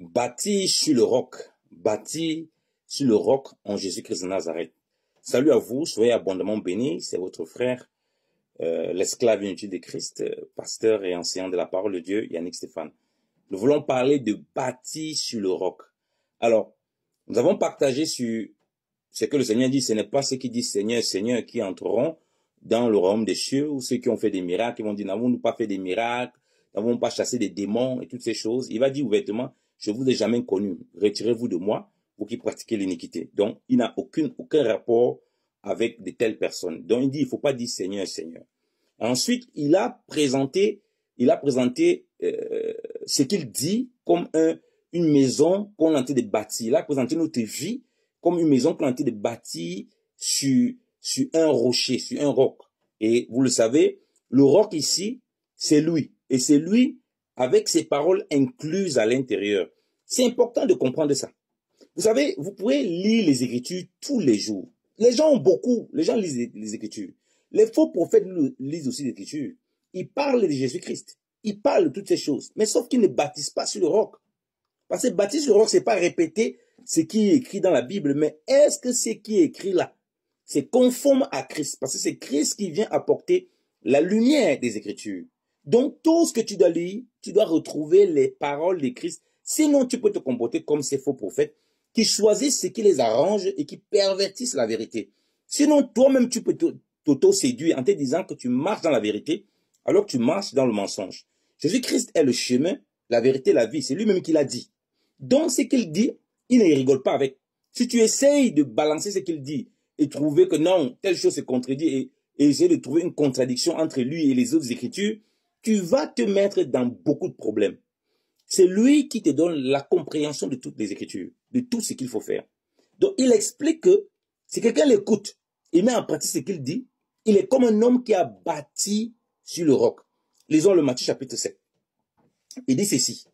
Bâti sur le roc, bâti sur le roc en Jésus-Christ de Nazareth. Salut à vous, soyez abondamment bénis, c'est votre frère, l'esclave inutile de Christ, pasteur et enseignant de la parole de Dieu, Yannick Stéphane. Nous voulons parler de bâti sur le roc. Alors, nous avons partagé sur ce que le Seigneur dit, ce n'est pas ceux qui disent Seigneur, Seigneur qui entreront dans le royaume des cieux, ou ceux qui ont fait des miracles, qui vont dire, n'avons-nous pas fait des miracles, n'avons pas chassé des démons et toutes ces choses. Il va dire ouvertement, je ne vous ai jamais connu, retirez-vous de moi, vous qui pratiquez l'iniquité. Donc, il n'a aucun rapport avec de telles personnes. Donc, il dit, il ne faut pas dire Seigneur, Seigneur. Ensuite, il a présenté ce qu'il dit comme une maison qu'on est en train de bâtir. Il a présenté notre vie comme une maison qu'on est en train de bâtir sur un rocher, sur un roc. Et vous le savez, le roc ici, c'est lui. Et c'est lui avec ses paroles incluses à l'intérieur. C'est important de comprendre ça. Vous savez, vous pouvez lire les Écritures tous les jours. Les gens lisent les Écritures. Les faux prophètes lisent aussi les Écritures. Ils parlent de Jésus-Christ. Ils parlent de toutes ces choses. Mais sauf qu'ils ne bâtissent pas sur le roc. Parce que bâtir sur le roc, c'est pas répéter ce qui est écrit dans la Bible. Mais est-ce que ce qui est écrit là, c'est conforme à Christ? Parce que c'est Christ qui vient apporter la lumière des Écritures. Donc, tout ce que tu dois lire, tu dois retrouver les paroles de Christ. Sinon, tu peux te comporter comme ces faux prophètes qui choisissent ce qui les arrange et qui pervertissent la vérité. Sinon, toi-même, tu peux t'auto-séduire en te disant que tu marches dans la vérité alors que tu marches dans le mensonge. Jésus-Christ est le chemin, la vérité, la vie. C'est lui-même qui l'a dit. Donc, ce qu'il dit, il ne rigole pas avec. Si tu essayes de balancer ce qu'il dit et trouver que non, telle chose se contredit et essayer de trouver une contradiction entre lui et les autres Écritures, tu vas te mettre dans beaucoup de problèmes. C'est lui qui te donne la compréhension de toutes les Écritures, de tout ce qu'il faut faire. Donc, il explique que si quelqu'un l'écoute, il met en pratique ce qu'il dit, il est comme un homme qui a bâti sur le roc. Lisons le Matthieu chapitre 7. Il dit ceci.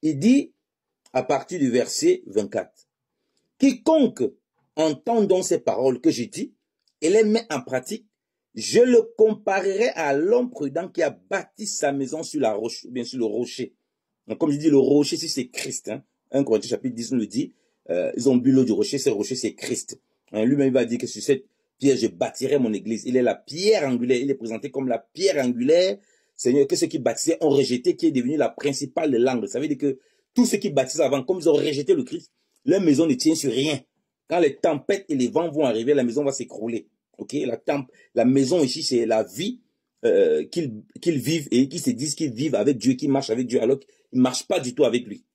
Il dit, à partir du verset 24, « Quiconque entend donc ces paroles que j'ai dit et les met en pratique, je le comparerai à l'homme prudent qui a bâti sa maison sur la roche, ou bien sur le rocher. » Donc, comme je dis, le rocher, c'est Christ. 1 Corinthiens chapitre 10 nous le dit. Ils ont bu l'eau du rocher, ce rocher, c'est Christ. Lui-même va dire que sur cette pierre, je bâtirai mon église. Il est la pierre angulaire. Il est présenté comme la pierre angulaire. Seigneur, que ceux qui bâtissaient ont rejeté, qui est devenu la principale de l'angle. Ça veut dire que tous ceux qui bâtissaient avant, comme ils ont rejeté le Christ, leur maison ne tient sur rien. Quand les tempêtes et les vents vont arriver, la maison va s'écrouler. Ok, la maison ici, c'est la vie qu'ils vivent et qui se disent qu'ils vivent avec Dieu, qu'ils marchent avec Dieu, alors qu'ils ne marchent pas du tout avec lui.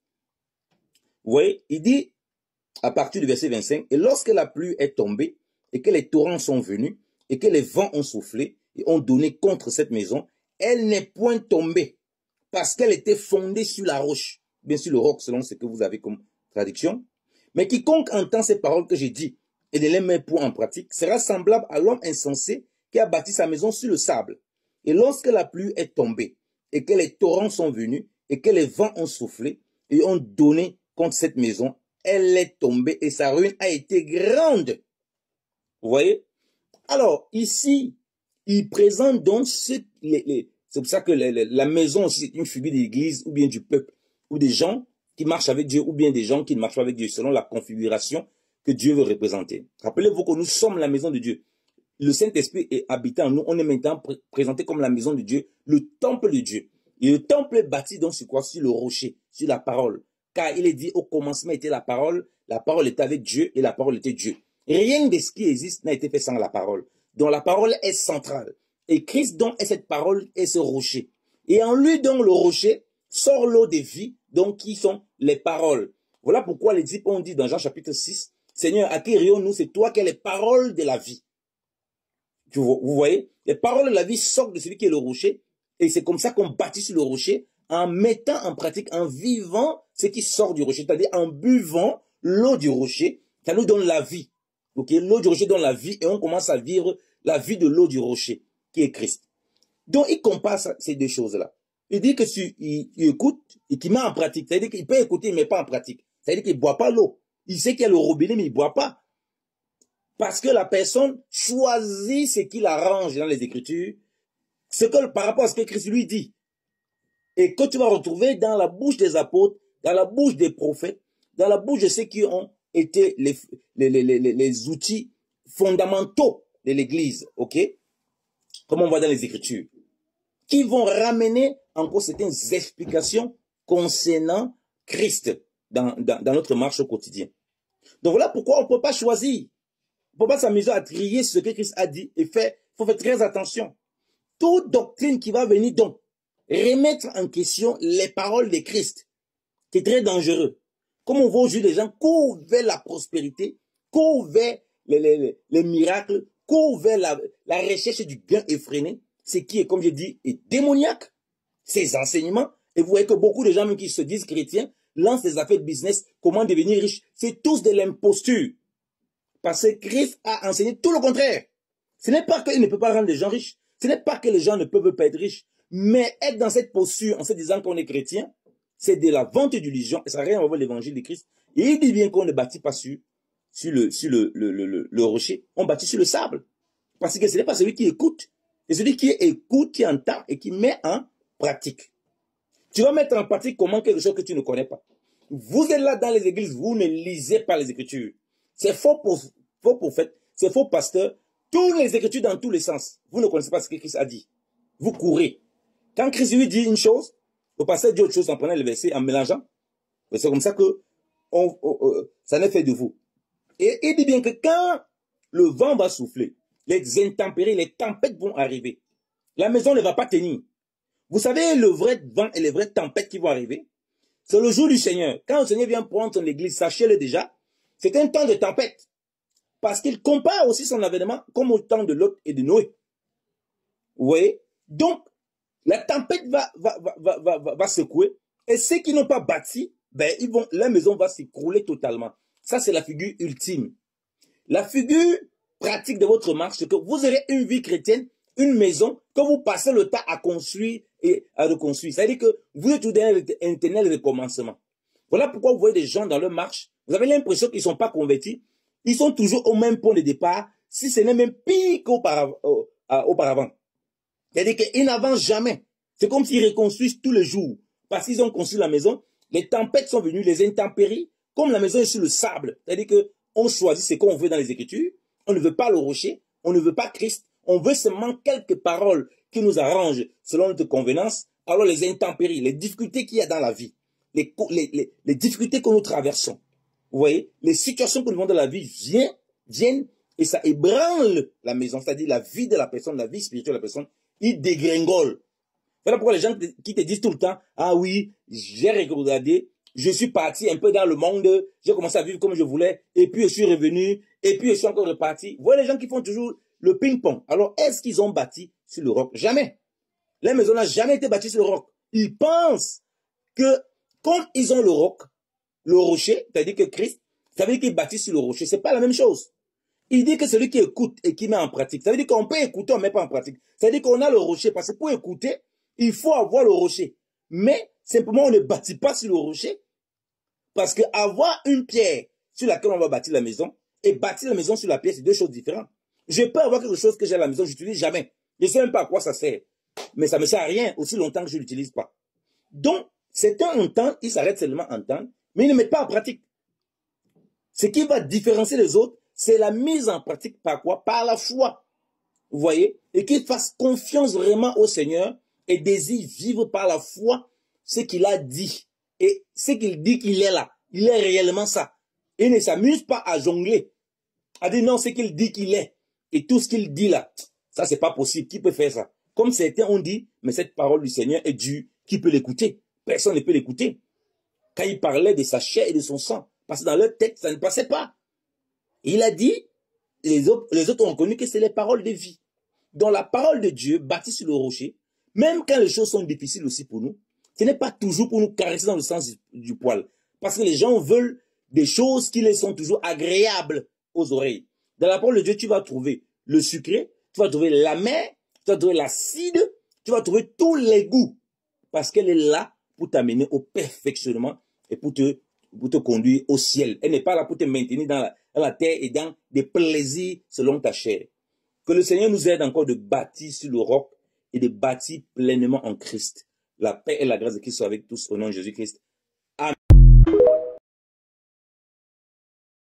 Vous voyez, il dit, à partir du verset 25, « Et lorsque la pluie est tombée, et que les torrents sont venus, et que les vents ont soufflé, et ont donné contre cette maison, elle n'est point tombée, parce qu'elle était fondée sur la roche. » Bien sûr, le roc, selon ce que vous avez comme traduction. « Mais quiconque entend ces paroles que j'ai dit, et ne les met point en pratique, sera semblable à l'homme insensé qui a bâti sa maison sur le sable. Et lorsque la pluie est tombée, et que les torrents sont venus, et que les vents ont soufflé, et ont donné contre cette maison, elle est tombée, et sa ruine a été grande. » Vous voyez? Alors, ici, il présente donc c'est pour ça que la maison, c'est une figure de l'église, ou bien du peuple, ou des gens qui marchent avec Dieu, ou bien des gens qui ne marchent pas avec Dieu, selon la configuration que Dieu veut représenter. Rappelez-vous que nous sommes la maison de Dieu. Le Saint-Esprit est habitant en nous. On est maintenant présenté comme la maison de Dieu, le temple de Dieu. Et le temple est bâti donc sur quoi? Sur le rocher, sur la parole. Car il est dit, au commencement était la parole était avec Dieu, et la parole était Dieu. Rien de ce qui existe n'a été fait sans la parole. Donc la parole est centrale. Et Christ donc est cette parole et ce rocher. Et en lui donc le rocher sort l'eau de vie, donc qui sont les paroles. Voilà pourquoi les disciples ont dit dans Jean chapitre 6, « Seigneur, à qui rions-nous? C'est toi qui as les paroles de la vie. » Vous voyez, les paroles de la vie sortent de celui qui est le rocher. Et c'est comme ça qu'on bâtit sur le rocher en mettant en pratique, en vivant ce qui sort du rocher. C'est-à-dire en buvant l'eau du rocher, ça nous donne la vie. Okay? L'eau du rocher donne la vie et on commence à vivre la vie de l'eau du rocher, qui est Christ. Donc il compare ces deux choses-là. Il dit que si il écoute et qu'il met en pratique, c'est-à-dire qu'il peut écouter, il ne met pas en pratique. C'est-à-dire qu'il ne boit pas l'eau. Il sait qu'il y a le robinet, mais il ne boit pas. Parce que la personne choisit ce qu'il arrange dans les Écritures, par rapport à ce que Christ lui dit. Et que tu vas retrouver dans la bouche des apôtres, dans la bouche des prophètes, dans la bouche de ceux qui ont été les outils fondamentaux de l'Église, ok? Comme on voit dans les Écritures, qui vont ramener encore certaines explications concernant Christ dans notre marche au quotidien. Donc voilà pourquoi on ne peut pas choisir. On ne peut pas s'amuser à trier ce que Christ a dit et faire. Il faut faire très attention. Toute doctrine qui va venir donc remettre en question les paroles de Christ, qui est très dangereux. Comme on voit aujourd'hui des gens courent vers la prospérité, courent vers les miracles, courent vers la recherche du gain effréné, ce qui est, comme je dis, est démoniaque. Ces enseignements, et vous voyez que beaucoup de gens même qui se disent chrétiens lancent des affaires de business, comment devenir riche. C'est tous de l'imposture. Parce que Christ a enseigné tout le contraire. Ce n'est pas qu'il ne peut pas rendre les gens riches. Ce n'est pas que les gens ne peuvent pas être riches. Mais être dans cette posture en se disant qu'on est chrétien, c'est de la vente d'illusions. Et ça n'a rien à voir avec l'évangile de Christ. Et il dit bien qu'on ne bâtit pas sur le rocher. On bâtit sur le sable. Parce que ce n'est pas celui qui écoute. C'est celui qui écoute, qui entend et qui met en pratique. Tu vas mettre en pratique comment quelque chose que tu ne connais pas. Vous êtes là dans les églises, vous ne lisez pas les Écritures. C'est faux prophètes, c'est faux pasteurs. Toutes les Écritures dans tous les sens. Vous ne connaissez pas ce que Christ a dit. Vous courez. Quand Christ lui dit une chose, le pasteur dit autre chose en prenant le verset, en mélangeant. C'est comme ça que ça n'est fait de vous. Et il dit bien que quand le vent va souffler, les intempéries, les tempêtes vont arriver. La maison ne va pas tenir. Vous savez, le vrai vent et les vraies tempêtes qui vont arriver, c'est le jour du Seigneur. Quand le Seigneur vient prendre son église, sachez-le déjà, c'est un temps de tempête. Parce qu'il compare aussi son avènement comme au temps de Lot et de Noé. Vous voyez? Donc, la tempête va secouer. Et ceux qui n'ont pas bâti, ben, leur maison va s'écrouler totalement. Ça, c'est la figure ultime. La figure pratique de votre marche, c'est que vous aurez une vie chrétienne, une maison que vous passez le temps à construire et à reconstruire. C'est-à-dire que vous êtes tout dans un éternel recommencement. Voilà pourquoi vous voyez des gens dans leur marche, vous avez l'impression qu'ils ne sont pas convertis. Ils sont toujours au même point de départ, si ce n'est même pire qu'auparavant. C'est-à-dire qu'ils n'avancent jamais. C'est comme s'ils reconstruisent tous les jours. Parce qu'ils ont construit la maison, les tempêtes sont venues, les intempéries, comme la maison est sur le sable. C'est-à-dire qu'on choisit ce qu'on veut dans les Écritures. On ne veut pas le rocher, on ne veut pas Christ. On veut seulement quelques paroles qui nous arrangent selon notre convenance. Alors les intempéries, les difficultés qu'il y a dans la vie, les difficultés que nous traversons, vous voyez, les situations que nous vivons dans la vie viennent et ça ébranle la maison, c'est-à-dire la vie de la personne, la vie spirituelle de la personne, il dégringole. Voilà pourquoi les gens qui te disent tout le temps, ah oui, j'ai regardé, je suis parti un peu dans le monde, j'ai commencé à vivre comme je voulais, et puis je suis revenu, et puis je suis encore reparti. Vous voyez les gens qui font toujours le ping-pong. Alors, est-ce qu'ils ont bâti sur le roc? Jamais. La maison n'a jamais été bâtie sur le roc. Ils pensent que, comme ils ont le roc, le rocher, c'est-à-dire que Christ, ça veut dire qu'il bâtit sur le rocher. C'est pas la même chose. Il dit que celui qui écoute et qui met en pratique. Ça veut dire qu'on peut écouter, on ne met pas en pratique. Ça veut dire qu'on a le rocher. Parce que pour écouter, il faut avoir le rocher. Mais, simplement, on ne bâtit pas sur le rocher. Parce que avoir une pierre sur laquelle on va bâtir la maison et bâtir la maison sur la pierre, c'est deux choses différentes. Je peux avoir quelque chose que j'ai à la maison, je n'utilise jamais. Je ne sais même pas à quoi ça sert. Mais ça ne me sert à rien aussi longtemps que je ne l'utilise pas. Donc, certains entendent, ils s'arrêtent seulement à entendre, mais ils ne mettent pas en pratique. Ce qui va différencier les autres, c'est la mise en pratique par quoi? Par la foi. Vous voyez? Et qu'ils fassent confiance vraiment au Seigneur et désirent vivre par la foi ce qu'il a dit. Et ce qu'il dit qu'il est là, il est réellement ça. Il ne s'amuse pas à jongler, à dire non, ce qu'il dit qu'il est. Et tout ce qu'il dit là, ça c'est pas possible. Qui peut faire ça? Comme certains ont dit, mais cette parole du Seigneur est due. Qui peut l'écouter? Personne ne peut l'écouter. Quand il parlait de sa chair et de son sang, parce que dans leur tête, ça ne passait pas. Et il a dit, les autres ont reconnu que c'est les paroles de vie. Donc la parole de Dieu, bâtie sur le rocher, même quand les choses sont difficiles aussi pour nous, ce n'est pas toujours pour nous caresser dans le sens du poil. Parce que les gens veulent des choses qui les sont toujours agréables aux oreilles. Dans la parole de Dieu, tu vas trouver le sucré, tu vas trouver l'amer, tu vas trouver l'acide, tu vas trouver tous les goûts. Parce qu'elle est là pour t'amener au perfectionnement et pour te conduire au ciel. Elle n'est pas là pour te maintenir dans la terre et dans des plaisirs selon ta chair. Que le Seigneur nous aide encore de bâtir sur le roc et de bâtir pleinement en Christ. La paix et la grâce de Christ soient avec tous au nom de Jésus-Christ.